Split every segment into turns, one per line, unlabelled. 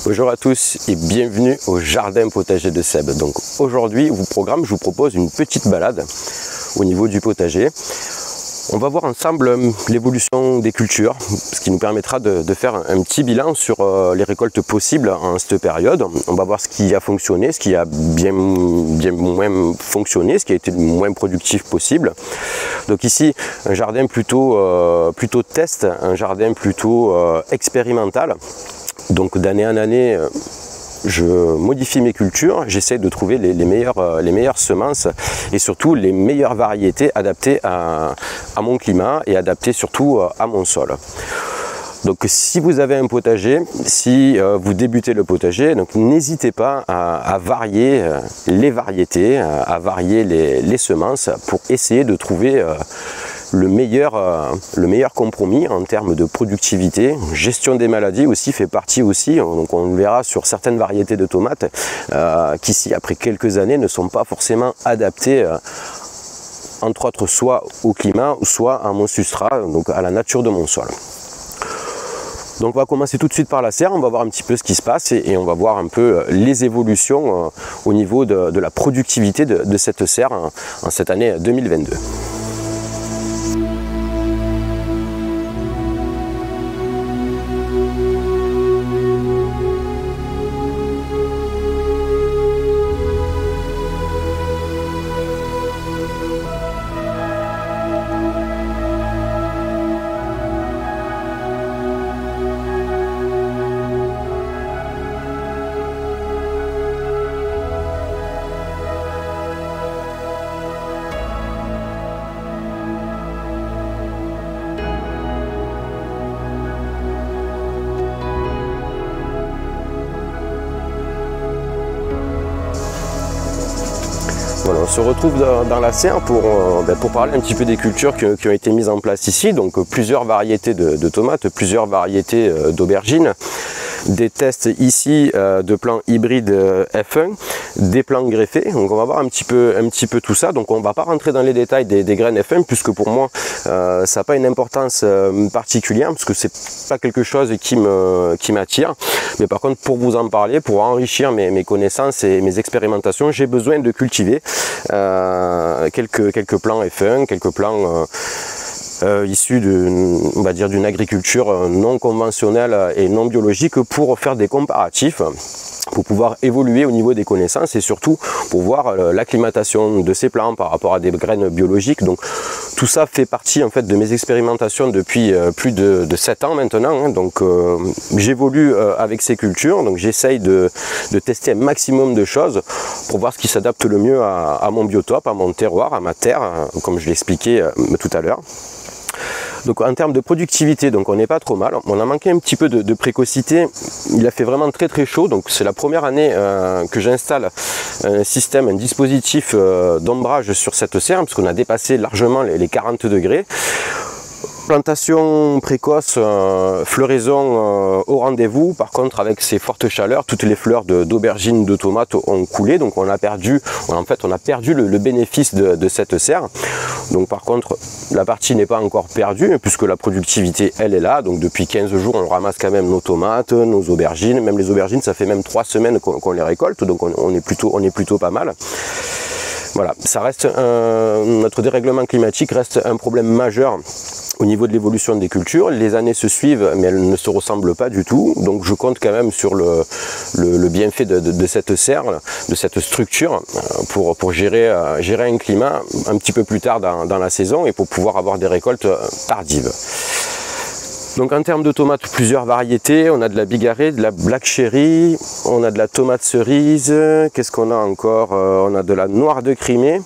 Bonjour à tous et bienvenue au jardin potager de Seb. Donc aujourd'hui, je vous propose une petite balade au niveau du potager. On va voir ensemble l'évolution des cultures, ce qui nous permettra de faire un petit bilan sur les récoltes possibles en cette période. On va voir ce qui a fonctionné, ce qui a bien moins fonctionné, ce qui a été le moins productif possible. Donc ici, un jardin plutôt test, un jardin plutôt expérimental. Donc d'année en année, je modifie mes cultures, j'essaie de trouver les meilleures semences et surtout les meilleures variétés adaptées à mon climat et adaptées surtout à mon sol. Donc si vous avez un potager, si vous débutez le potager, donc n'hésitez pas à varier les variétés, à varier les semences pour essayer de trouver le meilleur compromis en termes de productivité. Gestion des maladies aussi fait partie aussi, donc on le verra sur certaines variétés de tomates qui ici après quelques années ne sont pas forcément adaptées entre autres soit au climat soit à mon substrat, donc à la nature de mon sol. Donc on va commencer tout de suite par la serre, on va voir un petit peu ce qui se passe et on va voir un peu les évolutions au niveau de la productivité de cette serre en cette année 2022. Voilà, on se retrouve dans la serre pour parler un petit peu des cultures qui ont été mises en place ici. Donc plusieurs variétés de tomates, plusieurs variétés d'aubergines, des tests ici de plants hybrides F1, des plants greffés. Donc on va voir un petit peu tout ça. Donc on ne va pas rentrer dans les détails des graines F1 puisque pour moi ça n'a pas une importance particulière parce que c'est pas quelque chose qui m'attire. Mais par contre pour vous en parler, pour enrichir mes connaissances et mes expérimentations, j'ai besoin de cultiver quelques plants F1, quelques plants issus d'une agriculture non conventionnelle et non biologique pour faire des comparatifs, pour pouvoir évoluer au niveau des connaissances et surtout pour voir l'acclimatation de ces plants par rapport à des graines biologiques. Donc tout ça fait partie en fait de mes expérimentations depuis plus de 7 ans maintenant, hein. Donc j'évolue avec ces cultures, donc j'essaye de tester un maximum de choses pour voir ce qui s'adapte le mieux à mon biotope, à mon terroir, à ma terre, comme je l'expliquais tout à l'heure. Donc en termes de productivité, donc on n'est pas trop mal. On a manqué un petit peu de précocité. Il a fait vraiment très chaud. Donc c'est la première année que j'installe un dispositif d'ombrage sur cette serre, parce qu'on a dépassé largement les 40 degrés. Plantation précoce, floraison au rendez-vous. Par contre, avec ces fortes chaleurs, toutes les fleurs d'aubergines, de tomates ont coulé. Donc on a perdu le bénéfice de cette serre. Donc par contre, la partie n'est pas encore perdue puisque la productivité, elle est là. Donc depuis 15 jours, on ramasse quand même nos tomates, nos aubergines. Même les aubergines, ça fait même 3 semaines qu'on les récolte. Donc on est plutôt pas mal. Voilà, ça reste notre dérèglement climatique reste un problème majeur au niveau de l'évolution des cultures. Les années se suivent, mais elles ne se ressemblent pas du tout. Donc je compte quand même sur le bienfait de cette serre, de cette structure, pour gérer un climat un petit peu plus tard dans la saison et pour pouvoir avoir des récoltes tardives. Donc en termes de tomates, plusieurs variétés. On a de la bigarrée, de la black cherry, on a de la tomate cerise. Qu'est-ce qu'on a encore? On a de la noire de Crimée.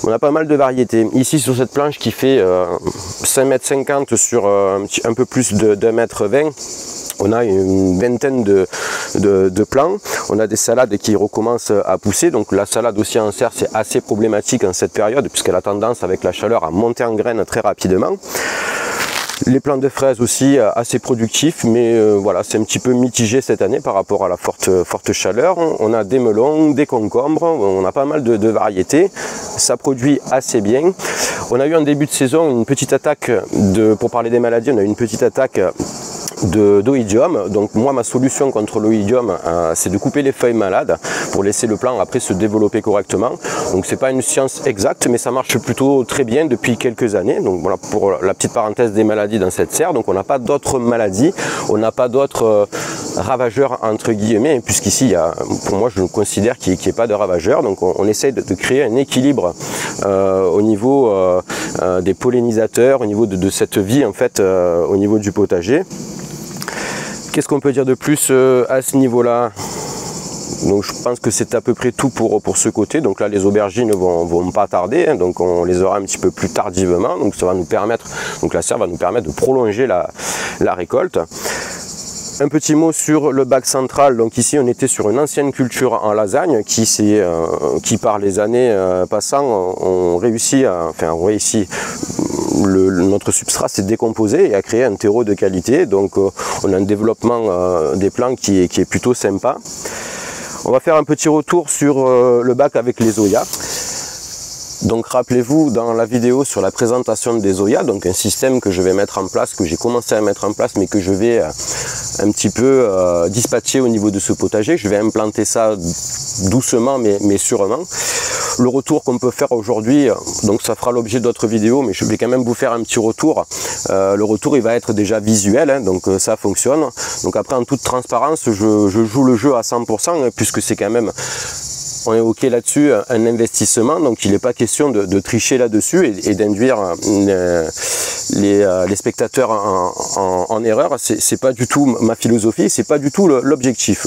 On a pas mal de variétés. Ici sur cette planche qui fait 5,50 m sur un peu plus d'1,20 m, on a une vingtaine de plants. On a des salades qui recommencent à pousser. Donc la salade aussi en serre, c'est assez problématique en cette période puisqu'elle a tendance avec la chaleur à monter en graines très rapidement. Les plants de fraises aussi assez productifs, mais voilà, c'est un petit peu mitigé cette année par rapport à la forte chaleur. On a des melons, des concombres, on a pas mal de variétés. Ça produit assez bien. On a eu en début de saison une petite attaque, pour parler des maladies, on a eu une petite attaque d'oïdium. Donc moi, ma solution contre l'oïdium, c'est de couper les feuilles malades pour laisser le plant après se développer correctement. Donc c'est pas une science exacte, mais ça marche plutôt très bien depuis quelques années. Donc voilà pour la petite parenthèse des maladies dans cette serre. Donc on n'a pas d'autres maladies, on n'a pas d'autres ravageurs entre guillemets, puisqu'ici, pour moi, je considère qu'il n'y ait pas de ravageurs. Donc on essaye de créer un équilibre au niveau des pollinisateurs, au niveau de cette vie en fait, au niveau du potager. Qu'est-ce qu'on peut dire de plus à ce niveau-là? Donc je pense que c'est à peu près tout pour ce côté. Donc là les aubergines vont pas tarder, hein, donc on les aura un petit peu plus tardivement. Donc ça va nous permettre, donc la serre va nous permettre de prolonger la récolte. Un petit mot sur le bac central. Donc ici on était sur une ancienne culture en lasagne qui par les années passant ont réussi, notre substrat s'est décomposé et a créé un terreau de qualité. Donc on a un développement des plants qui est plutôt sympa. On va faire un petit retour sur le bac avec les Zoyas. Donc rappelez-vous dans la vidéo sur la présentation des Zoyas, donc un système que je vais mettre en place, que j'ai commencé à mettre en place mais que je vais un petit peu dispatcher au niveau de ce potager. Je vais implanter ça doucement mais sûrement. Le retour qu'on peut faire aujourd'hui, donc ça fera l'objet d'autres vidéos, mais je vais quand même vous faire un petit retour. Le retour il va être déjà visuel, hein, donc ça fonctionne. Donc après en toute transparence, je joue le jeu à 100%, hein, puisque c'est quand même, on est ok là-dessus, un investissement, donc il n'est pas question de tricher là-dessus et d'induire les spectateurs en erreur. C'est pas du tout ma philosophie, c'est pas du tout l'objectif.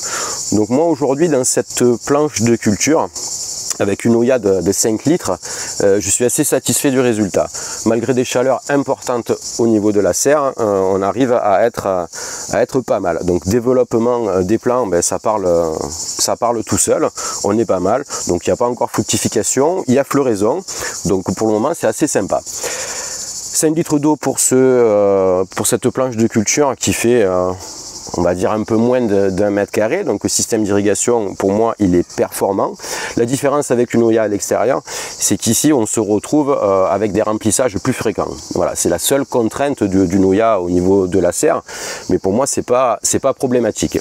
Donc moi aujourd'hui dans cette planche de culture, avec une Oya de 5 litres, je suis assez satisfait du résultat. Malgré des chaleurs importantes au niveau de la serre, on arrive à être pas mal. Donc développement des plants, ben, ça parle tout seul, on est pas mal. Donc il n'y a pas encore fructification, il y a floraison. Donc pour le moment c'est assez sympa. 5 litres d'eau pour cette planche de culture qui fait on va dire un peu moins d'1 mètre carré, donc le système d'irrigation pour moi il est performant. La différence avec une Oya à l'extérieur, c'est qu'ici on se retrouve avec des remplissages plus fréquents. Voilà, c'est la seule contrainte d'une Oya au niveau de la serre, mais pour moi c'est pas problématique.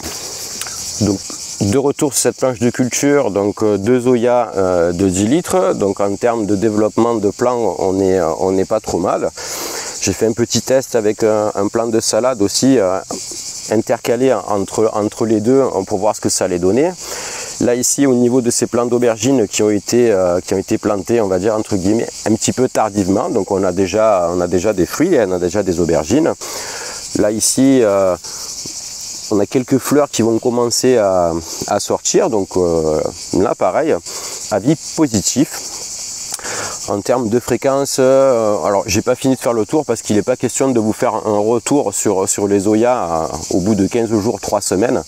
Donc de retour sur cette planche de culture, donc 2 Oya de 10 litres, donc en termes de développement de plan on n'est pas trop mal. J'ai fait un petit test avec un plant de salade aussi intercalé entre les deux pour voir ce que ça allait donner. Là ici au niveau de ces plants d'aubergines qui ont été plantés, on va dire entre guillemets un petit peu tardivement, donc on a déjà des fruits, on a déjà des aubergines. Là ici on a quelques fleurs qui vont commencer à sortir, donc là pareil, avis positif. En termes de fréquence, alors j'ai pas fini de faire le tour parce qu'il n'est pas question de vous faire un retour sur les Zoyas au bout de 15 jours, 3 semaines.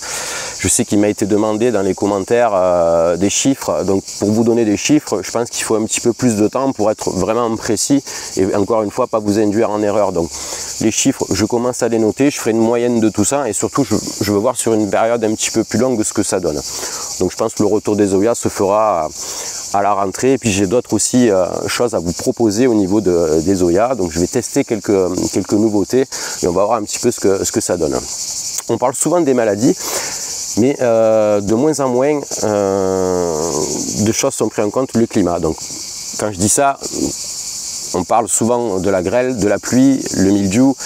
Je sais qu'il m'a été demandé dans les commentaires des chiffres, donc pour vous donner des chiffres, je pense qu'il faut un petit peu plus de temps pour être vraiment précis et encore une fois pas vous induire en erreur. Donc les chiffres, je commence à les noter, je ferai une moyenne de tout ça et surtout je veux voir sur une période un petit peu plus longue ce que ça donne. Donc je pense que le retour des Zoyas se fera à la rentrée, et puis j'ai d'autres aussi choses à vous proposer au niveau des Zoyas. Donc je vais tester quelques nouveautés et on va voir un petit peu ce que ça donne. On parle souvent des maladies, mais de moins en moins de choses sont prises en compte, le climat. Donc quand je dis ça, on parle souvent de la grêle, de la pluie, le mildiou.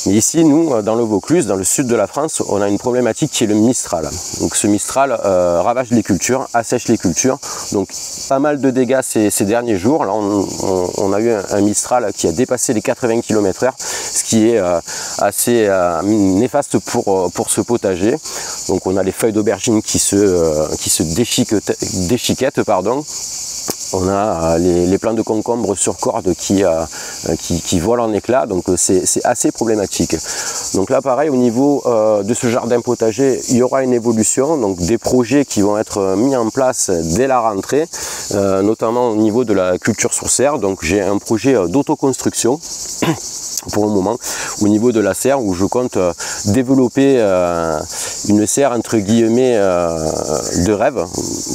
Mais ici, nous, dans le Vaucluse, dans le sud de la France, on a une problématique qui est le mistral. Donc ce mistral ravage les cultures, assèche les cultures. Donc pas mal de dégâts ces derniers jours. Là, on a eu un mistral qui a dépassé les 80 km/h, ce qui est assez néfaste pour ce potager. Donc on a les feuilles d'aubergine qui se déchiquettent, pardon. On a les plants de concombre sur corde qui volent en éclats, donc c'est assez problématique. Donc là pareil, au niveau de ce jardin potager, il y aura une évolution, donc des projets qui vont être mis en place dès la rentrée, notamment au niveau de la culture sur serre. Donc j'ai un projet d'autoconstruction pour le moment au niveau de la serre, où je compte développer une serre entre guillemets de rêve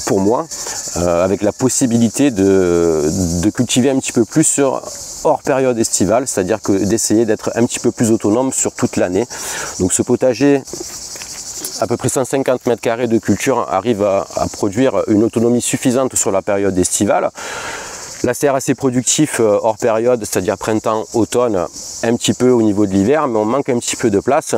pour moi, avec la possibilité de cultiver un petit peu plus hors période estivale, c'est-à-dire que d'essayer d'être un petit peu plus autonome sur toute l'année. Donc ce potager, à peu près 150 mètres carrés de culture, arrive à produire une autonomie suffisante sur la période estivale. La serre assez productif hors période, c'est-à-dire printemps, automne, un petit peu au niveau de l'hiver, mais on manque un petit peu de place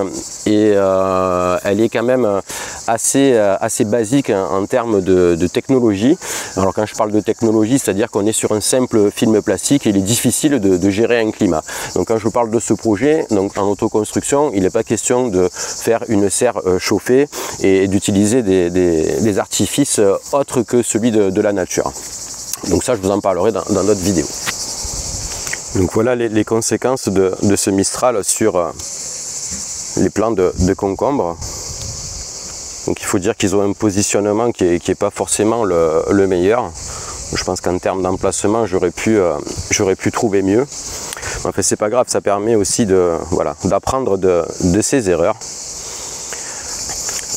et elle est quand même assez basique en termes de technologie. Alors quand je parle de technologie, c'est-à-dire qu'on est sur un simple film plastique et il est difficile de gérer un climat. Donc quand je parle de ce projet, donc en autoconstruction, il n'est pas question de faire une serre chauffée et d'utiliser des artifices autres que celui de la nature. Donc ça, je vous en parlerai dans d'autres vidéos. Donc voilà les conséquences de ce Mistral sur les plants de concombre. Donc il faut dire qu'ils ont un positionnement qui est pas forcément le meilleur. Je pense qu'en termes d'emplacement, j'aurais pu trouver mieux. Enfin, c'est pas grave, ça permet aussi d'apprendre de ses erreurs.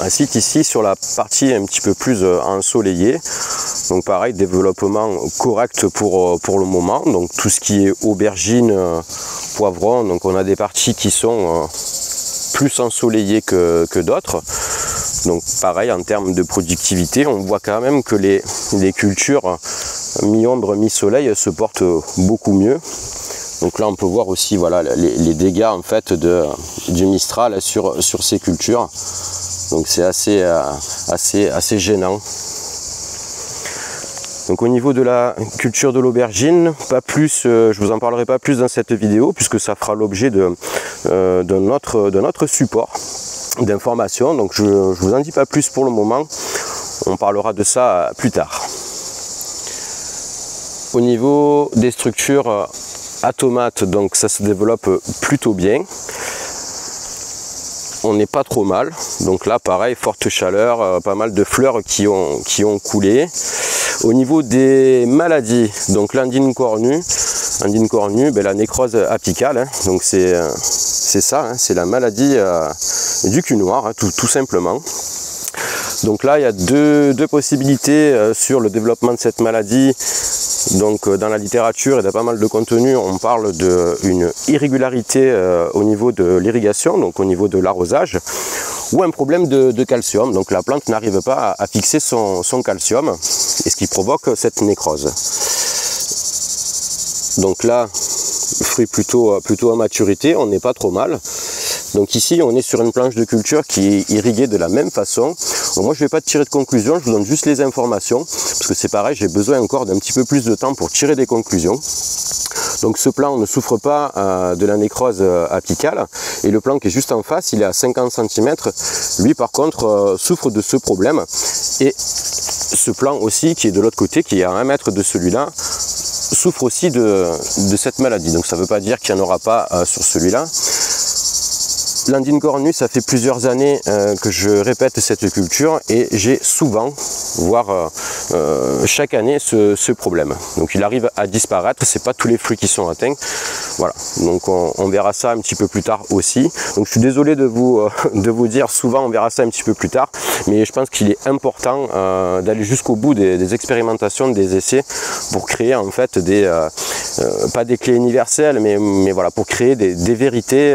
Ensuite ici sur la partie un petit peu plus ensoleillée, donc pareil, développement correct pour le moment. Donc tout ce qui est aubergine, poivron, donc on a des parties qui sont plus ensoleillées que d'autres. Donc pareil, en termes de productivité, on voit quand même que les cultures mi-ombre, mi-soleil se portent beaucoup mieux. Donc là on peut voir aussi les dégâts en fait du Mistral sur ces cultures. Donc c'est assez gênant. Donc au niveau de la culture de l'aubergine, pas plus, je vous en parlerai pas plus dans cette vidéo puisque ça fera l'objet d'un autre support d'information. Donc je vous en dis pas plus pour le moment, on parlera de ça plus tard. Au niveau des structures à tomates, donc ça se développe plutôt bien. On n'est pas trop mal, donc là pareil, forte chaleur, pas mal de fleurs qui ont coulé. Au niveau des maladies, donc l'andine cornue, la nécrose apicale, hein, donc c'est ça, hein, c'est la maladie du cul noir, hein, tout simplement. Donc là il y a deux possibilités sur le développement de cette maladie. Donc dans la littérature et dans pas mal de contenu, on parle d'une irrégularité au niveau de l'irrigation, donc au niveau de l'arrosage, ou un problème de calcium. Donc la plante n'arrive pas à fixer son calcium, et ce qui provoque cette nécrose. Donc là, fruit plutôt à maturité, on n'est pas trop mal. Donc ici on est sur une planche de culture qui est irriguée de la même façon. Donc moi je ne vais pas tirer de conclusion, je vous donne juste les informations, parce que c'est pareil, j'ai besoin encore d'un petit peu plus de temps pour tirer des conclusions. Donc ce plant ne souffre pas de la nécrose apicale, et le plant qui est juste en face, il est à 50 cm, lui par contre souffre de ce problème. Et ce plant aussi qui est de l'autre côté, qui est à 1 mètre de celui-là, souffre aussi de cette maladie. Donc ça ne veut pas dire qu'il n'y en aura pas sur celui-là. L'andine cornue, ça fait plusieurs années que je répète cette culture et j'ai souvent, voire chaque année, ce problème. Donc il arrive à disparaître, c'est pas tous les fruits qui sont atteints. Voilà, donc on verra ça un petit peu plus tard aussi. Donc je suis désolé de vous dire souvent on verra ça un petit peu plus tard, mais je pense qu'il est important d'aller jusqu'au bout des expérimentations, des essais, pour créer en fait pas des clés universelles, mais voilà, pour créer des vérités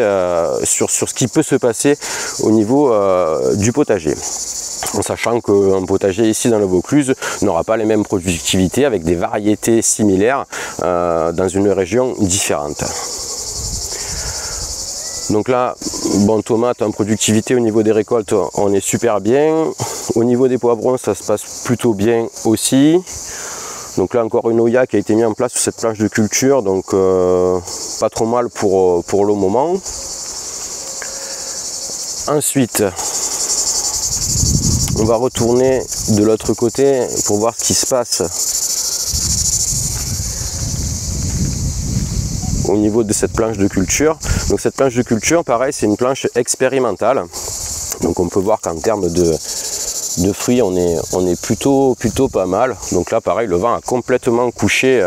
sur ce qui peut se passer au niveau du potager. En sachant qu'un potager ici dans le Vaucluse n'aura pas les mêmes productivités avec des variétés similaires dans une région différente. Donc là, bon, tomate en productivité au niveau des récoltes, on est super bien. Au niveau des poivrons, ça se passe plutôt bien aussi. Donc là encore une Oya qui a été mise en place sur cette planche de culture, donc pas trop mal pour le moment. Ensuite, on va retourner de l'autre côté pour voir ce qui se passe au niveau de cette planche de culture. Donc cette planche de culture, pareil, c'est une planche expérimentale. Donc on peut voir qu'en termes de fruits, on est plutôt pas mal. Donc là, pareil, le vent a complètement couché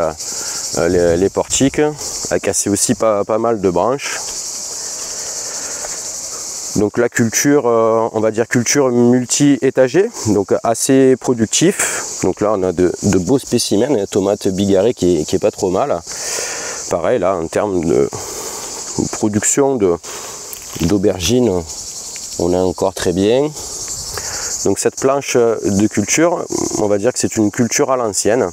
les portiques. a cassé aussi pas mal de branches. Donc la culture, on va dire culture multi-étagée, donc assez productif. Donc là on a de beaux spécimens, tomate bigarrée qui est pas trop mal. Pareil là en termes de production d'aubergines, on est encore très bien. Donc cette planche de culture, on va dire que c'est une culture à l'ancienne,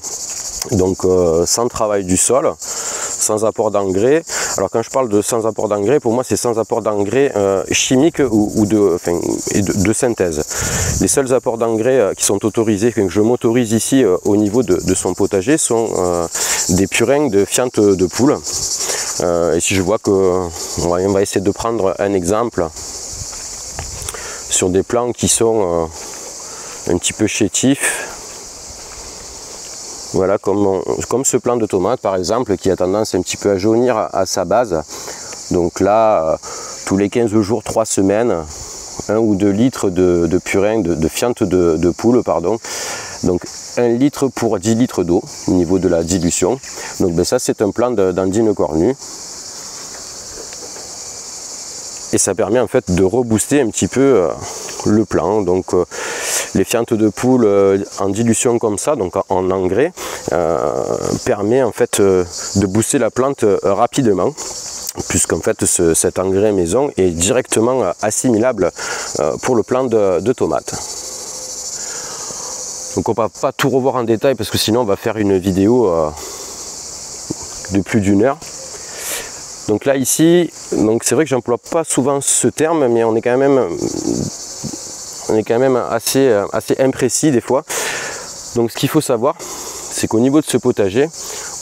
donc sans travail du sol, sans apport d'engrais. Alors quand je parle de sans apport d'engrais, pour moi c'est sans apport d'engrais chimique ou de synthèse. Les seuls apports d'engrais qui sont autorisés, que je m'autorise ici au niveau de son potager, sont des purins de fientes de poule. Et si je vois que on va essayer de prendre un exemple sur des plants qui sont un petit peu chétifs. Voilà, comme ce plant de tomate par exemple, qui a tendance un petit peu à jaunir à sa base. Donc là, tous les 15 jours, 3 semaines, 1 ou 2 litres de purin, de fientes de poule, pardon. Donc 1 litre pour 10 litres d'eau au niveau de la dilution. Donc ben, ça c'est un plant d'Andine cornue. Et ça permet en fait de rebooster un petit peu le plant. Donc les fientes de poule en dilution comme ça, donc en engrais, permet en fait de booster la plante rapidement, puisqu'en fait cet engrais maison est directement assimilable pour le plant de tomates. Donc on ne va pas tout revoir en détail parce que sinon on va faire une vidéo de plus d'1 heure. Donc là ici, c'est vrai que j'emploie pas souvent ce terme, mais on est quand même assez imprécis des fois. Donc ce qu'il faut savoir, c'est qu'au niveau de ce potager,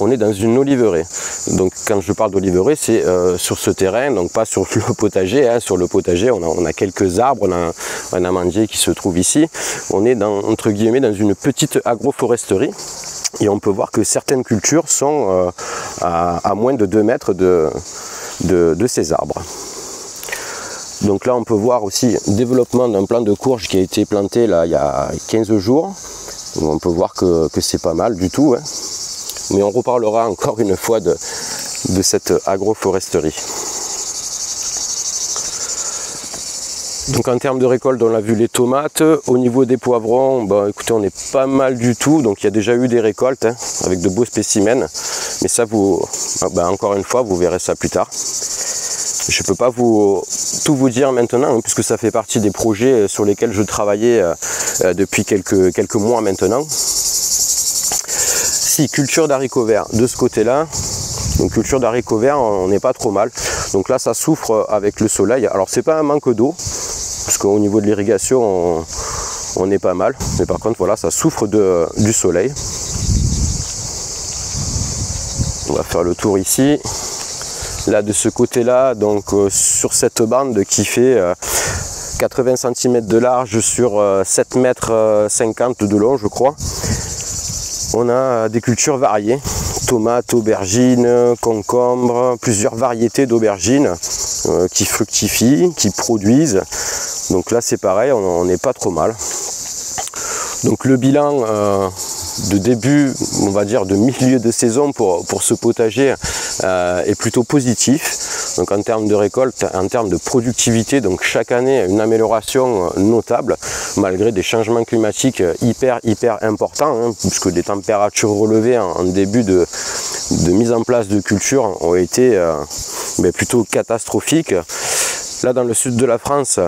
on est dans une oliveraie. Donc quand je parle d'oliveraie, c'est sur ce terrain, donc pas sur le potager. Hein. Sur le potager, on a quelques arbres, on a un amandier qui se trouve ici. On est entre guillemets dans une petite agroforesterie. Et on peut voir que certaines cultures sont à moins de 2 mètres de ces arbres. Donc là on peut voir aussi le développement d'un plant de courge qui a été planté là, il y a 15 jours. Donc on peut voir que c'est pas mal du tout. Hein. Mais on reparlera encore une fois de cette agroforesterie. Donc en termes de récolte, on a vu les tomates. Au niveau des poivrons, bah, écoutez, on est pas mal du tout. Donc il y a déjà eu des récoltes hein, avec de beaux spécimens. Mais ça, encore une fois, vous verrez ça plus tard. Je ne peux pas tout vous dire maintenant, hein, puisque ça fait partie des projets sur lesquels je travaillais depuis quelques mois maintenant. Si, culture d'haricots verts de ce côté-là. Donc culture d'haricots verts, on n'est pas trop mal. Donc là, ça souffre avec le soleil. Alors c'est pas un manque d'eau, parce qu'au niveau de l'irrigation, on est pas mal. Mais par contre, voilà, ça souffre du soleil. On va faire le tour ici. Là, de ce côté-là, donc sur cette bande qui fait 80 cm de large sur 7,50 m de long, je crois. On a des cultures variées. Tomates, aubergines, concombres, plusieurs variétés d'aubergines qui fructifient, qui produisent. Donc là c'est pareil, on n'est pas trop mal. Donc le bilan de début, on va dire de milieu de saison pour ce potager est plutôt positif. Donc en termes de récolte, en termes de productivité, donc chaque année une amélioration notable malgré des changements climatiques hyper importants, hein, puisque les températures relevées en début de mise en place de culture ont été plutôt catastrophiques. Là dans le sud de la France,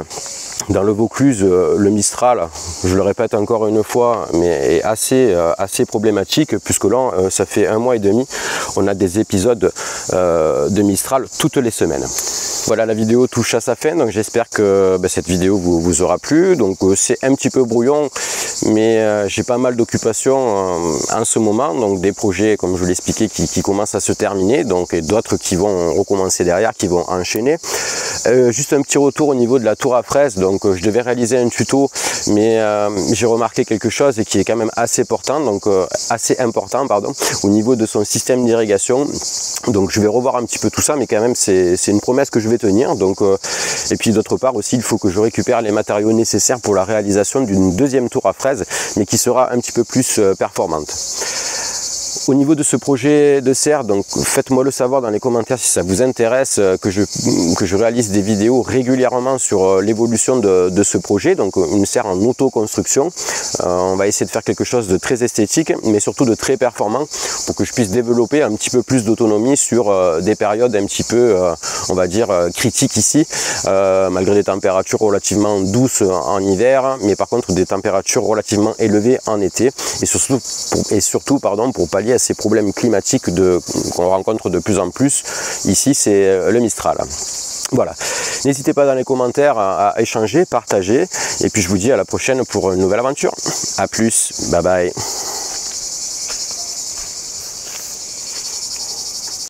dans le Vaucluse, le Mistral, je le répète encore une fois, mais est assez problématique, puisque là, ça fait 1 mois et demi, on a des épisodes de Mistral toutes les semaines. Voilà, la vidéo touche à sa fin, donc j'espère que cette vidéo vous aura plu. Donc c'est un petit peu brouillon, mais j'ai pas mal d'occupations en ce moment, donc des projets, comme je vous l'expliquais, qui commencent à se terminer, donc et d'autres qui vont recommencer derrière, qui vont enchaîner. Juste un petit retour au niveau de la tour à fraises. Donc je devais réaliser un tuto, mais j'ai remarqué quelque chose qui est quand même assez important, au niveau de son système d'irrigation. Donc je vais revoir un petit peu tout ça, mais quand même c'est une promesse que je vais tenir. Donc et puis d'autre part aussi, il faut que je récupère les matériaux nécessaires pour la réalisation d'une deuxième tour à fraises, mais qui sera un petit peu plus performante. Au niveau de ce projet de serre, donc faites-moi le savoir dans les commentaires si ça vous intéresse que je réalise des vidéos régulièrement sur l'évolution de ce projet, donc une serre en auto-construction. On va essayer de faire quelque chose de très esthétique, mais surtout de très performant pour que je puisse développer un petit peu plus d'autonomie sur des périodes un petit peu, on va dire, critiques ici, malgré des températures relativement douces en hiver, mais par contre des températures relativement élevées en été, et surtout pour pallier à ces problèmes climatiques qu'on rencontre de plus en plus. Ici, c'est le Mistral. Voilà, n'hésitez pas dans les commentaires à échanger, partager, et puis je vous dis à la prochaine pour une nouvelle aventure. A plus, bye bye.